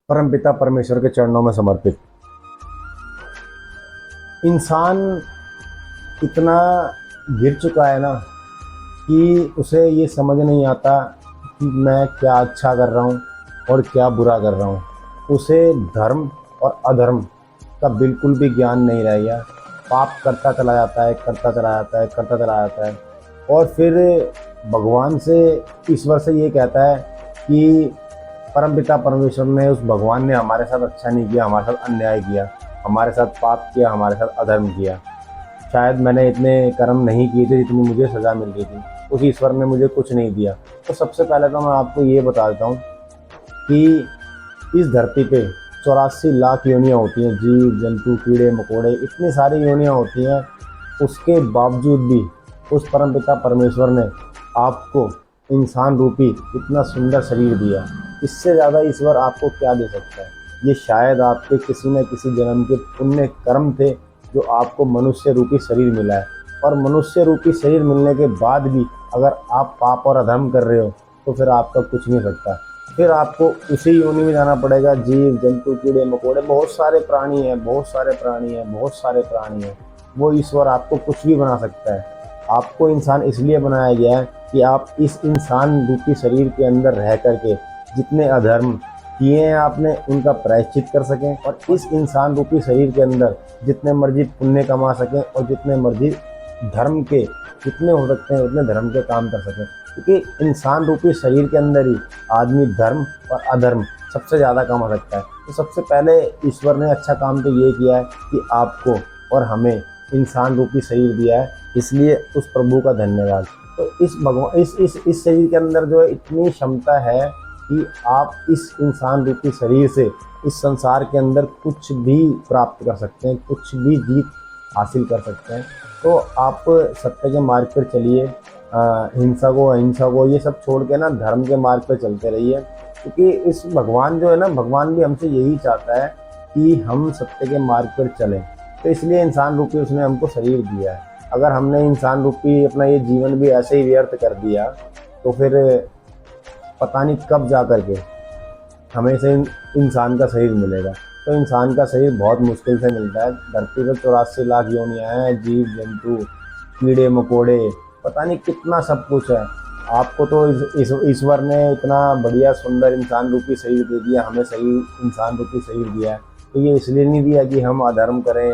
परमपिता परमेश्वर के चरणों में समर्पित। इंसान इतना गिर चुका है ना कि उसे ये समझ नहीं आता कि मैं क्या अच्छा कर रहा हूँ और क्या बुरा कर रहा हूँ। उसे धर्म और अधर्म का बिल्कुल भी ज्ञान नहीं रह गया। पाप करता चला जाता है, करता चला जाता है, करता चला जाता है और फिर भगवान से, ईश्वर से ये कहता है कि परमपिता परमेश्वर ने, उस भगवान ने हमारे साथ अच्छा नहीं किया, हमारे साथ अन्याय किया, हमारे साथ पाप किया, हमारे साथ अधर्म किया। शायद मैंने इतने कर्म नहीं किए थे जितनी मुझे सज़ा मिल गई थी। उस ईश्वर ने मुझे कुछ नहीं दिया। तो सबसे पहले तो मैं आपको ये बता देता हूँ कि इस धरती पे 84 लाख योनियाँ होती हैं, जीव जंतु कीड़े मकोड़े, इतनी सारी योनियाँ होती हैं। उसके बावजूद भी उस परमपिता परमेश्वर ने आपको इंसान रूपी इतना सुंदर शरीर दिया। इससे ज़्यादा ईश्वर आपको क्या दे सकता है। ये शायद आपके किसी न किसी जन्म के पुण्य कर्म थे जो आपको मनुष्य रूपी शरीर मिला है। और मनुष्य रूपी शरीर मिलने के बाद भी अगर आप पाप और अधर्म कर रहे हो तो फिर आपका कुछ नहीं सकता। फिर आपको उसी योनि में जाना पड़ेगा। जीव जंतु कीड़े मकोड़े, बहुत सारे प्राणी हैं, बहुत सारे प्राणी हैं, बहुत सारे प्राणी हैं। वो ईश्वर आपको कुछ भी बना सकता है। आपको इंसान इसलिए बनाया गया है कि आप इस इंसान रूपी शरीर के अंदर रह करके जितने अधर्म किए हैं आपने, उनका प्रायश्चित कर सकें और इस इंसान रूपी शरीर के अंदर जितने मर्जी पुण्य कमा सकें और जितने मर्जी धर्म के, जितने हो सकते हैं उतने धर्म के काम कर सकें। क्योंकि इंसान रूपी शरीर के अंदर ही आदमी धर्म और अधर्म सबसे ज़्यादा कमा सकता है। तो सबसे पहले ईश्वर ने अच्छा काम तो ये किया है कि आपको और हमें इंसान रूपी शरीर दिया है, इसलिए उस प्रभु का धन्यवाद। तो इस भगवान इस शरीर के अंदर जो है इतनी क्षमता है कि आप इस इंसान रूपी शरीर से इस संसार के अंदर कुछ भी प्राप्त कर सकते हैं, कुछ भी जीत हासिल कर सकते हैं। तो आप सत्य के मार्ग पर चलिए, हिंसा को अहिंसा को ये सब छोड़ के ना धर्म के मार्ग पर चलते रहिए। क्योंकि इस भगवान जो है ना, भगवान भी हमसे यही चाहता है कि हम सत्य के मार्ग पर चलें। तो इसलिए इंसान रूपी उसने हमको शरीर दिया है। अगर हमने इंसान रूपी अपना ये जीवन भी ऐसे ही व्यर्थ कर दिया तो फिर पता नहीं कब जा कर के हमें से इंसान का शरीर मिलेगा। तो इंसान का शरीर बहुत मुश्किल से मिलता है। धरती पर 84 लाख योनियाँ हैं, जीव जंतु कीड़े मकोड़े, पता नहीं कितना सब कुछ है। आपको तो ईश्वर ने इतना बढ़िया सुंदर इंसान रूपी शरीर दे दिया, हमें सही इंसान रूपी शरीर दिया है। तो ये इसलिए नहीं दिया कि हम अधर्म करें,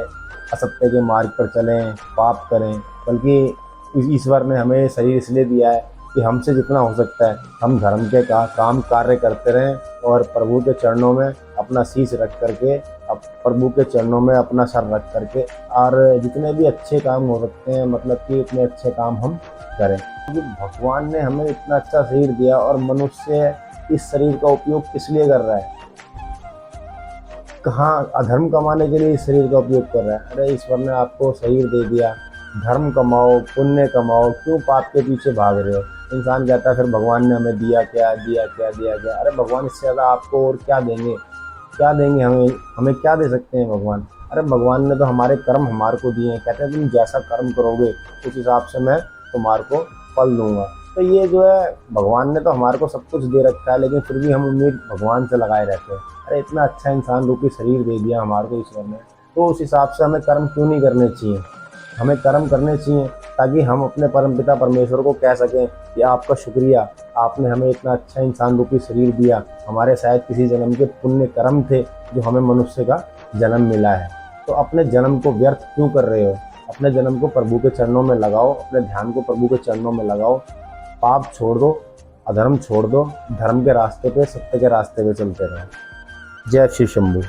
असत्य के मार्ग पर चलें, पाप करें, बल्कि ईश्वर ने हमें शरीर इसलिए दिया है कि हमसे जितना हो सकता है हम धर्म के काम कार्य करते रहें और प्रभु के चरणों में अपना शीश रख करके, अब प्रभु के चरणों में अपना सर रख करके और जितने भी अच्छे काम हो सकते हैं, मतलब कि इतने अच्छे काम हम करें। क्योंकि भगवान ने हमें इतना अच्छा शरीर दिया और मनुष्य इस शरीर का उपयोग किस लिए कर रहा है? कहाँ अधर्म कमाने के लिए इस शरीर का उपयोग कर रहा है? अरे ईश्वर ने आपको शरीर दे दिया, धर्म कमाओ, पुण्य कमाओ, क्यों पाप के पीछे भाग रहे हो? इंसान कहता है फिर भगवान ने हमें दिया क्या, दिया क्या, दिया क्या? अरे भगवान इससे ज़्यादा आपको और क्या देंगे? क्या देंगे हमें? हमें क्या दे सकते हैं भगवान? अरे भगवान ने तो हमारे कर्म हमारे को दिए हैं। कहते हैं तुम जैसा कर्म करोगे उस हिसाब से मैं तुम्हारे को फल दूंगा। तो ये जो है, भगवान ने तो हमारे को सब कुछ दे रखा है, लेकिन फिर भी हम उम्मीद भगवान से लगाए रहते हैं। अरे इतना अच्छा इंसान रूपी शरीर दे दिया हमारे को ईश्वर ने, तो उस हिसाब से हमें कर्म क्यों नहीं करने चाहिए? हमें कर्म करने चाहिए ताकि हम अपने परमपिता परमेश्वर को कह सकें कि आपका शुक्रिया, आपने हमें इतना अच्छा इंसान रूपी शरीर दिया। हमारे शायद किसी जन्म के पुण्य कर्म थे जो हमें मनुष्य का जन्म मिला है। तो अपने जन्म को व्यर्थ क्यों कर रहे हो? अपने जन्म को प्रभु के चरणों में लगाओ, अपने ध्यान को प्रभु के चरणों में लगाओ। पाप छोड़ दो, अधर्म छोड़ दो, धर्म के रास्ते पे, सत्य के रास्ते पे चलते रहो। जय श्री शंभू।